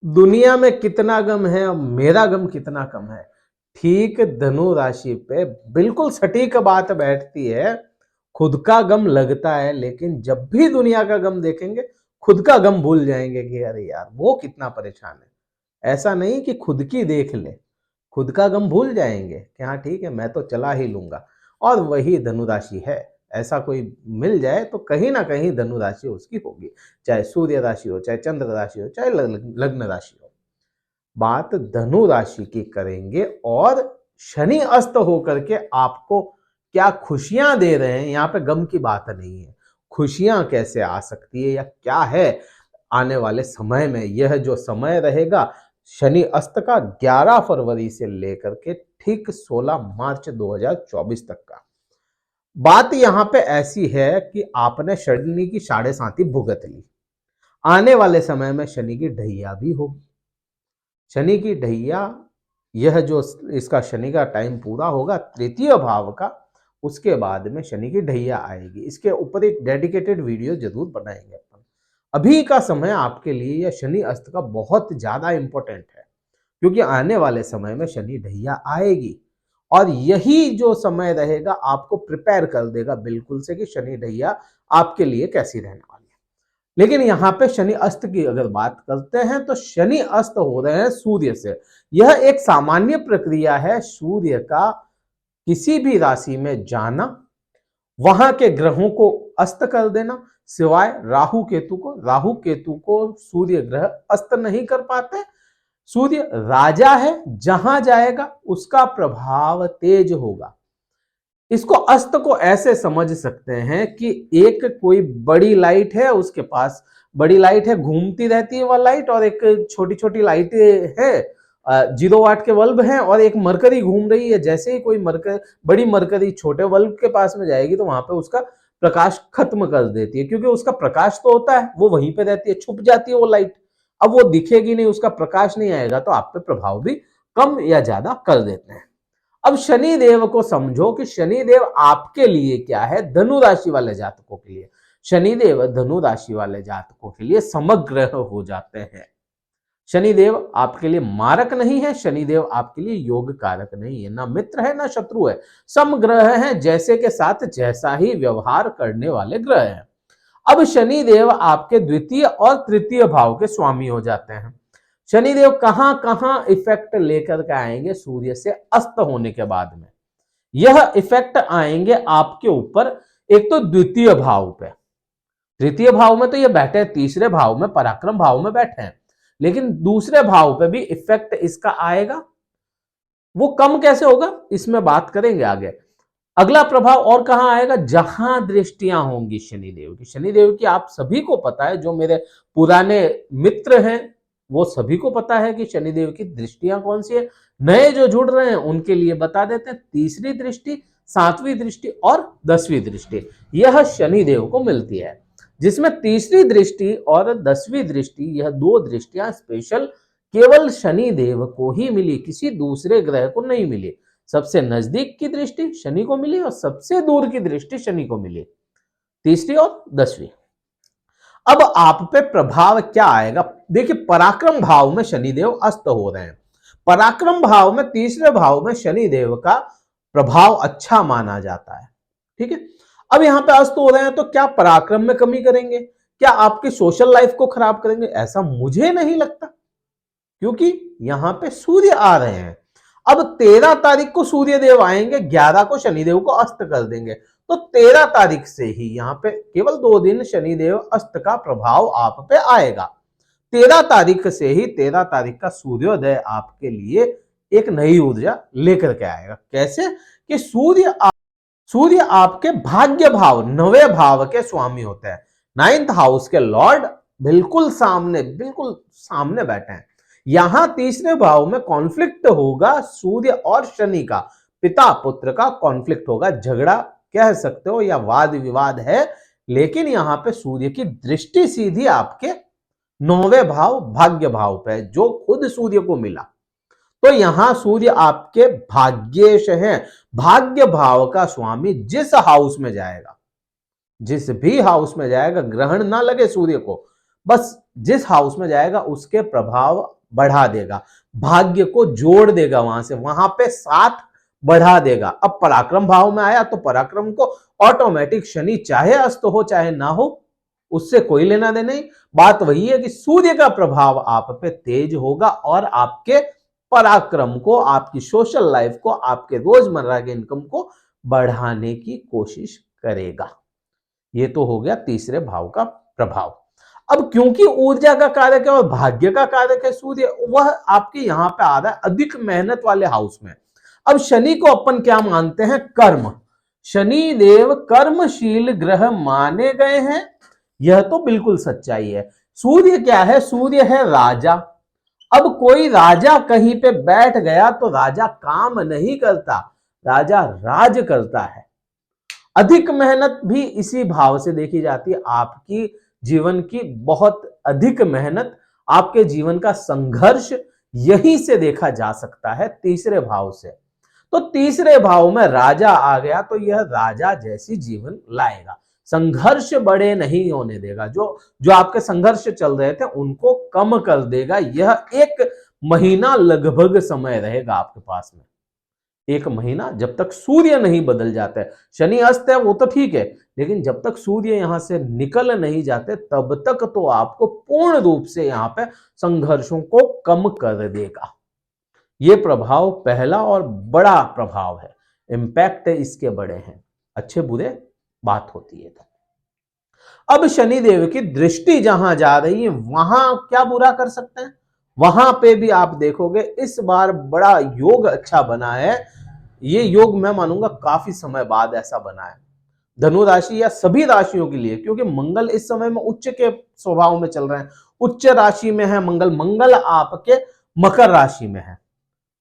दुनिया में कितना गम है और मेरा गम कितना कम है। ठीक धनु राशि पे बिल्कुल सटीक बात बैठती है। खुद का गम लगता है, लेकिन जब भी दुनिया का गम देखेंगे खुद का गम भूल जाएंगे कि अरे यार वो कितना परेशान है। ऐसा नहीं कि खुद की देख ले, खुद का गम भूल जाएंगे कि हाँ ठीक है मैं तो चला ही लूंगा। और वही धनु राशि है। ऐसा कोई मिल जाए तो कहीं ना कहीं धनु राशि उसकी होगी, चाहे सूर्य राशि हो, चाहे चंद्र राशि हो, चाहे लग्न राशि हो। बात धनु राशि की करेंगे और शनि अस्त होकर के आपको क्या खुशियां दे रहे हैं, यहाँ पे गम की बात नहीं है। खुशियां कैसे आ सकती है या क्या है आने वाले समय में, यह जो समय रहेगा शनि अस्त का 11 फरवरी से लेकर के ठीक 16 मार्च 2024 तक का। बात यहां पे ऐसी है कि आपने शनि की साढ़े साती भुगत ली। आने वाले समय में शनि की ढैया भी होगी। शनि की ढैया, यह जो इसका शनि का टाइम पूरा होगा तृतीय भाव का, उसके बाद में शनि की ढैया आएगी। इसके ऊपर एक डेडिकेटेड वीडियो जरूर बनाएंगे अपन। अभी का समय आपके लिए यह शनि अस्त का बहुत ज्यादा इंपॉर्टेंट है, क्योंकि आने वाले समय में शनि ढैया आएगी और यही जो समय रहेगा आपको प्रिपेयर कर देगा बिल्कुल से कि शनि ढैया आपके लिए कैसी रहने वाली है। लेकिन यहां पे शनि अस्त की अगर बात करते हैं तो शनि अस्त हो रहे हैं सूर्य से। यह एक सामान्य प्रक्रिया है सूर्य का किसी भी राशि में जाना, वहां के ग्रहों को अस्त कर देना, सिवाय राहु केतु को। राहु केतु को सूर्य ग्रह अस्त नहीं कर पाते। सूर्य राजा है, जहां जाएगा उसका प्रभाव तेज होगा। इसको अस्त को ऐसे समझ सकते हैं कि एक कोई बड़ी लाइट है, उसके पास बड़ी लाइट है, घूमती रहती है वह लाइट, और एक छोटी छोटी लाइट है, 0 वाट के बल्ब हैं, और एक मरकरी घूम रही है। जैसे ही कोई बड़ी मरकरी छोटे बल्ब के पास में जाएगी तो वहां पे उसका प्रकाश खत्म कर देती है, क्योंकि उसका प्रकाश तो होता है, वो वहीं पे रहती है, छुप जाती है वो लाइट। अब वो दिखेगी नहीं, उसका प्रकाश नहीं आएगा, तो आप पे प्रभाव भी कम या ज्यादा कर देते हैं। अब शनि देव को समझो कि शनि देव आपके लिए क्या है, धनु राशि वाले जातकों के लिए। शनि देव धनु राशि वाले जातकों के लिए समग्र हो जाते हैं। शनि देव आपके लिए मारक नहीं है, शनि देव आपके लिए योग कारक नहीं है, ना मित्र है ना शत्रु है। समग्रह है, जैसे के साथ जैसा ही व्यवहार करने वाले ग्रह हैं। अब शनि देव आपके द्वितीय और तृतीय भाव के स्वामी हो जाते हैं। शनिदेव कहां कहां इफेक्ट लेकर के आएंगे सूर्य से अस्त होने के बाद में? यह इफेक्ट आएंगे आपके ऊपर एक तो द्वितीय भाव पे। तृतीय भाव में तो ये बैठे हैं, तीसरे भाव में पराक्रम भाव में बैठे हैं, लेकिन दूसरे भाव पे भी इफेक्ट इसका आएगा। वो कम कैसे होगा इसमें बात करेंगे आगे। अगला प्रभाव और कहां आएगा? जहां दृष्टियां होंगी शनिदेव की। शनिदेव की आप सभी को पता है, जो मेरे पुराने मित्र हैं वो सभी को पता है कि शनिदेव की दृष्टियां कौन सी है। नए जो जुड़ रहे हैं उनके लिए बता देते हैं, तीसरी दृष्टि, सातवीं दृष्टि और 10वीं दृष्टि यह शनिदेव को मिलती है। जिसमें तीसरी दृष्टि और 10वीं दृष्टि, यह दो दृष्टियां स्पेशल केवल शनि देव को ही मिली, किसी दूसरे ग्रह को नहीं मिली। सबसे नजदीक की दृष्टि शनि को मिली और सबसे दूर की दृष्टि शनि को मिली, तीसरी और 10वीं। अब आप पे प्रभाव क्या आएगा? देखिए, पराक्रम भाव में शनिदेव अस्त हो रहे हैं। पराक्रम भाव में, तीसरे भाव में शनिदेव का प्रभाव अच्छा माना जाता है। ठीक है, अब यहां पे अस्त हो रहे हैं तो क्या पराक्रम में कमी करेंगे? क्या आपकी सोशल लाइफ को खराब करेंगे? ऐसा मुझे नहीं लगता, क्योंकि यहां पे सूर्य आ रहे हैं। अब 13 तारीख को सूर्य देव आएंगे, 11 को शनिदेव को अस्त कर देंगे, तो 13 तारीख से ही यहां पे केवल 2 दिन शनिदेव अस्त का प्रभाव आप पे आएगा। 13 तारीख से ही, 13 तारीख का सूर्योदय आपके लिए एक नई ऊर्जा लेकर के आएगा। कैसे? कि सूर्य आपके भाग्य भाव, 9वें भाव के स्वामी होते हैं। 9th हाउस के लॉर्ड बिल्कुल सामने बैठे हैं। यहां तीसरे भाव में कॉन्फ्लिक्ट होगा सूर्य और शनि का, पिता पुत्र का कॉन्फ्लिक्ट होगा, झगड़ा कह सकते हो या वाद विवाद है। लेकिन यहां पे सूर्य की दृष्टि सीधी आपके 9वें भाव भाग्य भाव पे, जो खुद सूर्य को मिला। तो यहां सूर्य आपके भाग्येश हैं। भाग्य भाव का स्वामी जिस हाउस में जाएगा, जिस भी हाउस में जाएगा, ग्रहण ना लगे सूर्य को, बस जिस हाउस में जाएगा उसके प्रभाव बढ़ा देगा, भाग्य को जोड़ देगा, वहां पे साथ बढ़ा देगा। अब पराक्रम भाव में आया तो पराक्रम को ऑटोमेटिक शनि चाहे अस्त हो चाहे ना हो, उससे कोई लेना देना नहीं। बात वही है कि सूर्य का प्रभाव आप पे तेज होगा और आपके पराक्रम को, आपकी सोशल लाइफ को, आपके रोजमर्रा के इनकम को बढ़ाने की कोशिश करेगा। ये तो हो गया तीसरे भाव का प्रभाव। अब क्योंकि ऊर्जा का कारक है और भाग्य का कारक है सूर्य, वह आपके यहां पे आ रहा है अधिक मेहनत वाले हाउस में। अब शनि को अपन क्या मानते हैं? कर्म। शनि देव कर्मशील ग्रह माने गए हैं, यह तो बिल्कुल सच्चाई है। सूर्य क्या है? सूर्य है राजा। अब कोई राजा कहीं पे बैठ गया तो राजा काम नहीं करता, राजा राज करता है। अधिक मेहनत भी इसी भाव से देखी जाती है। आपकी जीवन की बहुत अधिक मेहनत, आपके जीवन का संघर्ष यहीं से देखा जा सकता है, तीसरे भाव से। तो तीसरे भाव में राजा आ गया तो यह राजा जैसी जीवन लाएगा, संघर्ष बड़े नहीं होने देगा। जो जो आपके संघर्ष चल रहे थे उनको कम कर देगा। यह 1 महीना लगभग समय रहेगा आपके पास में, 1 महीना, जब तक सूर्य नहीं बदल जाता है। शनि अस्त है वो तो ठीक है, लेकिन जब तक सूर्य यहां से निकल नहीं जाते तब तक तो आपको पूर्ण रूप से यहां पे संघर्षों को कम कर देगा। ये प्रभाव पहला और बड़ा प्रभाव है, इंपैक्ट इसके बड़े हैं, अच्छे बुरे बात होती है। अब शनि देव की दृष्टि जहां जा रही है वहां क्या बुरा कर सकते हैं? वहां पे भी आप देखोगे इस बार बड़ा योग अच्छा बना है। ये योग मैं मानूंगा काफी समय बाद ऐसा बना है धनु राशि या सभी राशियों के लिए, क्योंकि मंगल इस समय में उच्च के स्वभाव में चल रहे हैं, उच्च राशि में है मंगल। मंगल आपके मकर राशि में है,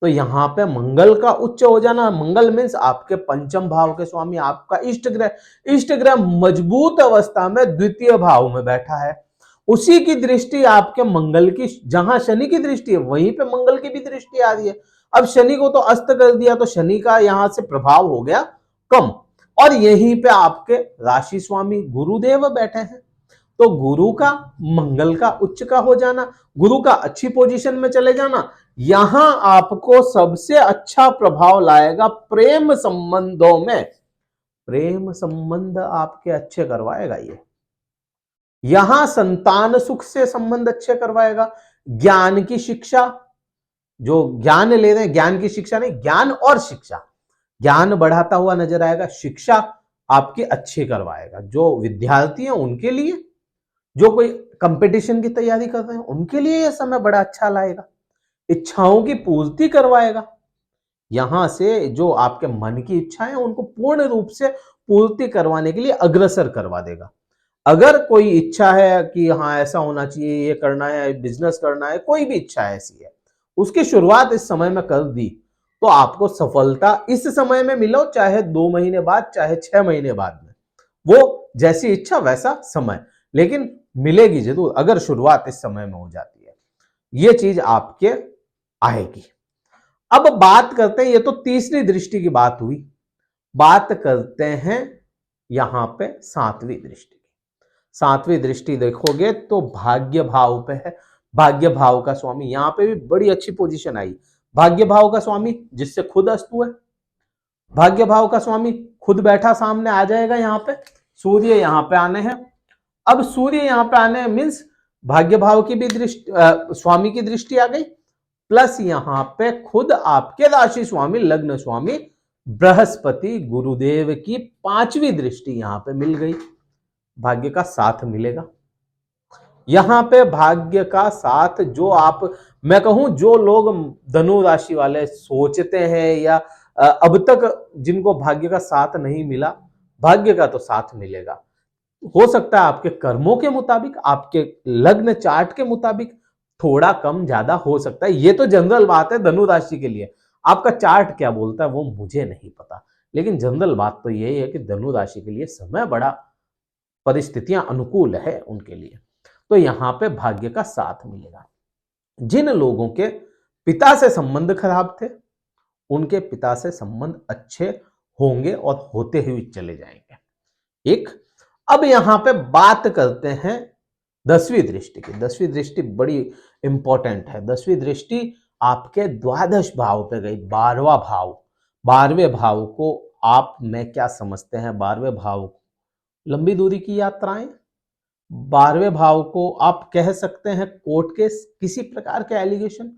तो यहां पे मंगल का उच्च हो जाना, मंगल मीन्स आपके पंचम भाव के स्वामी, आपका इष्ट ग्रह। इष्ट ग्रह मजबूत अवस्था में द्वितीय भाव में बैठा है, उसी की दृष्टि आपके मंगल की, जहां शनि की दृष्टि है वहीं पे मंगल की भी दृष्टि आ रही है। अब शनि को तो अस्त कर दिया तो शनि का यहां से प्रभाव हो गया कम, और यहीं पे आपके राशि स्वामी गुरुदेव बैठे हैं। तो गुरु का, मंगल का उच्च का हो जाना, गुरु का अच्छी पोजीशन में चले जाना, यहां आपको सबसे अच्छा प्रभाव लाएगा प्रेम संबंधों में। प्रेम संबंध आपके अच्छे करवाएगा ये, यहां संतान सुख से संबंध अच्छे करवाएगा। ज्ञान की शिक्षा, जो ज्ञान ले रहे हैं, ज्ञान की शिक्षा नहीं, ज्ञान और शिक्षा, ज्ञान बढ़ाता हुआ नजर आएगा, शिक्षा आपकी अच्छी करवाएगा। जो विद्यार्थी हैं उनके लिए, जो कोई कंपटीशन की तैयारी कर रहे हैं उनके लिए यह समय बड़ा अच्छा लाएगा, इच्छाओं की पूर्ति करवाएगा। यहां से जो आपके मन की इच्छाएं उनको पूर्ण रूप से पूर्ति करवाने के लिए अग्रसर करवा देगा। अगर कोई इच्छा है कि हाँ ऐसा होना चाहिए, ये करना है, बिजनेस करना है, कोई भी इच्छा ऐसी है, उसकी शुरुआत इस समय में कर दी तो आपको सफलता इस समय में मिलो, चाहे 2 महीने बाद, चाहे 6 महीने बाद में, वो जैसी इच्छा वैसा समय, लेकिन मिलेगी जरूर अगर शुरुआत इस समय में हो जाती है। ये चीज आपके आएगी। अब बात करते हैं, ये तो तीसरी दृष्टि की बात हुई, बात करते हैं यहां पे सातवीं दृष्टि की। सातवीं दृष्टि देखोगे तो भाग्य भाव पे है, भाग्य भाव का स्वामी, यहां पे भी बड़ी अच्छी पोजीशन आई। भाग्य भाव का स्वामी जिससे खुद अस्तु है, भाग्य भाव का स्वामी खुद बैठा सामने आ जाएगा। यहां पे सूर्य यहां पे आने हैं। अब सूर्य यहां पे आने मीन्स भाग्य भाव की भी दृष्टि, स्वामी की दृष्टि आ गई, प्लस यहां पे खुद आपके राशि स्वामी, लग्न स्वामी बृहस्पति गुरुदेव की 5वीं दृष्टि यहां पे मिल गई। भाग्य का साथ मिलेगा यहां पे, भाग्य का साथ। जो आप, मैं कहूं जो लोग धनु राशि वाले सोचते हैं या अब तक जिनको भाग्य का साथ नहीं मिला, भाग्य का तो साथ मिलेगा। हो सकता है आपके कर्मों के मुताबिक, आपके लग्न चार्ट के मुताबिक थोड़ा कम ज्यादा हो सकता है, ये तो जनरल बात है धनु राशि के लिए। आपका चार्ट क्या बोलता है वो मुझे नहीं पता, लेकिन जनरल बात तो यही है कि धनु राशि के लिए समय बड़ा, परिस्थितियां अनुकूल है उनके लिए, तो यहां पे भाग्य का साथ मिलेगा। जिन लोगों के पिता से संबंध खराब थे उनके पिता से संबंध अच्छे होंगे और होते हुए चले जाएंगे। एक, अब यहां पे बात करते हैं 10वीं दृष्टि की, 10वीं दृष्टि बड़ी इंपॉर्टेंट है। 10वीं दृष्टि आपके द्वादश भाव पे गई, 12वां भाव। 12वें भाव को आप में क्या समझते हैं? 12वें भाव लंबी दूरी की यात्राएं, 12वें भाव को आप कह सकते हैं कोर्ट केस, किसी प्रकार के एलिगेशन,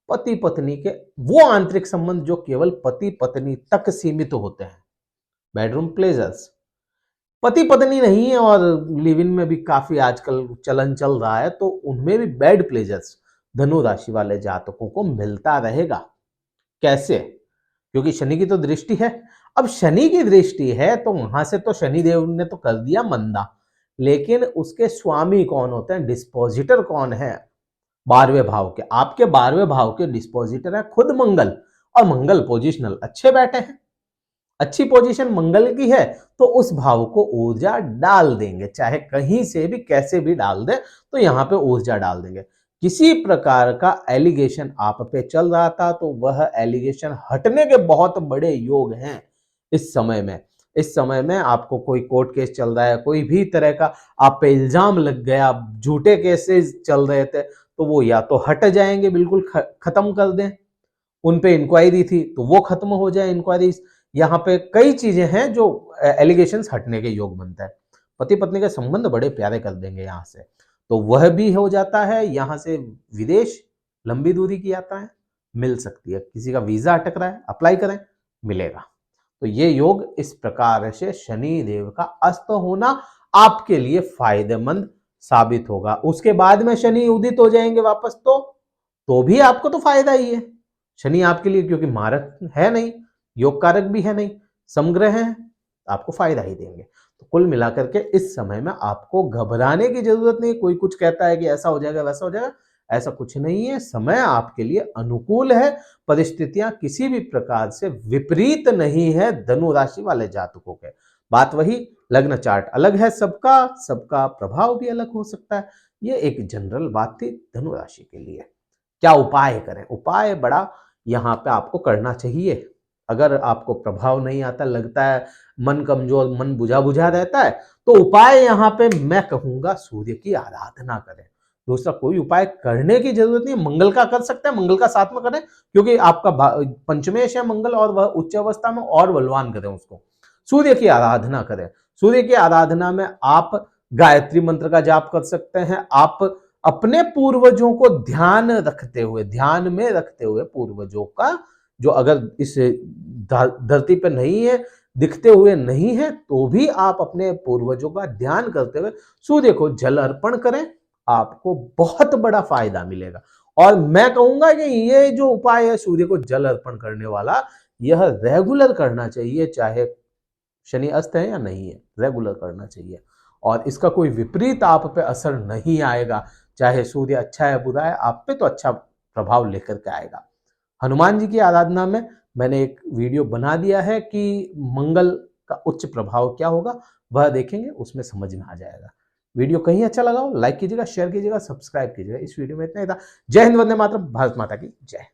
पति पत्नी के वो आंतरिक संबंध जो केवल पति पत्नी तक सीमित होते हैं, बेडरूम प्लेजर्स। पति पत्नी नहीं है और लिव इन में भी काफी आजकल चलन चल रहा है, तो उनमें भी बेड प्लेजर्स धनु राशि वाले जातकों को मिलता रहेगा। कैसे? क्योंकि शनि की तो दृष्टि है। अब शनि की दृष्टि है तो वहां से तो शनि देव ने तो कर दिया मंदा, लेकिन उसके स्वामी कौन होते हैं? डिस्पोजिटर कौन है? 12वें भाव के, आपके 12वें भाव के डिस्पोजिटर है खुद मंगल, और मंगल पोजिशनल अच्छे बैठे हैं। अच्छी पोजीशन मंगल की है तो उस भाव को ऊर्जा डाल देंगे, चाहे कहीं से भी कैसे भी डाल दे, तो यहां पे ऊर्जा डाल देंगे। किसी प्रकार का एलिगेशन आप पे चल रहा था तो वह एलिगेशन हटने के बहुत बड़े योग हैं इस समय में। इस समय में आपको कोई कोर्ट केस चल रहा है, कोई भी तरह का आप पे इल्जाम लग गया, झूठे केसेस चल रहे थे, तो वो या तो हट जाएंगे, बिल्कुल खत्म कर दें। उन पे इंक्वायरी थी तो वो खत्म हो जाए इंक्वायरी। यहाँ पे कई चीजें हैं जो एलिगेशंस हटने के योग बनता है। पति पत्नी के संबंध बड़े प्यारे कर देंगे यहाँ से, तो वह भी हो जाता है। यहाँ से विदेश लंबी दूरी की यात्राएं मिल सकती है, किसी का वीजा अटक रहा है, अप्लाई करें, मिलेगा। तो ये योग इस प्रकार से शनि देव का अस्त होना आपके लिए फायदेमंद साबित होगा। उसके बाद में शनि उदित हो जाएंगे वापस, तो भी आपको तो फायदा ही है। शनि आपके लिए क्योंकि मारक है नहीं, योग कारक भी है नहीं, समग्रह है, आपको फायदा ही देंगे। तो कुल मिलाकर के इस समय में आपको घबराने की जरूरत नहीं। कोई कुछ कहता है कि ऐसा हो जाएगा वैसा हो जाएगा, ऐसा कुछ नहीं है। समय आपके लिए अनुकूल है, परिस्थितियां किसी भी प्रकार से विपरीत नहीं है धनु राशि वाले जातकों के। बात वही, लग्न चार्ट अलग है सबका, सबका प्रभाव भी अलग हो सकता है। ये एक जनरल बात थी धनु राशि के लिए। क्या उपाय करें? उपाय बड़ा यहाँ पे आपको करना चाहिए। अगर आपको प्रभाव नहीं आता, लगता है मन कमजोर, मन बुझा बुझा रहता है, तो उपाय यहाँ पे मैं कहूंगा सूर्य की आराधना करें। दूसरा कोई उपाय करने की जरूरत नहीं। मंगल का कर सकते हैं, मंगल का साथ में करें, क्योंकि आपका पंचमेश है मंगल और वह उच्च अवस्था में, और बलवान करें उसको। सूर्य की आराधना करें। सूर्य की आराधना में आप गायत्री मंत्र का जाप कर सकते हैं। आप अपने पूर्वजों को ध्यान में रखते हुए पूर्वजों का, जो अगर इस धरती पर नहीं है, दिखते हुए नहीं है, तो भी आप अपने पूर्वजों का ध्यान करते हुए सूर्य को जल अर्पण करें, आपको बहुत बड़ा फायदा मिलेगा। और मैं कहूंगा कि ये जो उपाय है सूर्य को जल अर्पण करने वाला, यह रेगुलर करना चाहिए, चाहे शनि अस्त है या नहीं है, रेगुलर करना चाहिए। और इसका कोई विपरीत आप पे असर नहीं आएगा। चाहे सूर्य अच्छा है बुरा है, आप पे तो अच्छा प्रभाव लेकर के आएगा। हनुमान जी की आराधना में मैंने एक वीडियो बना दिया है कि मंगल का उच्च प्रभाव क्या होगा, वह देखेंगे, उसमें समझ में आ जाएगा। वीडियो कहीं अच्छा लगा हो लाइक कीजिएगा, शेयर कीजिएगा, सब्सक्राइब कीजिएगा। इस वीडियो में इतना ही था। जय हिंद, वंदे मातरम, भारत माता की जय।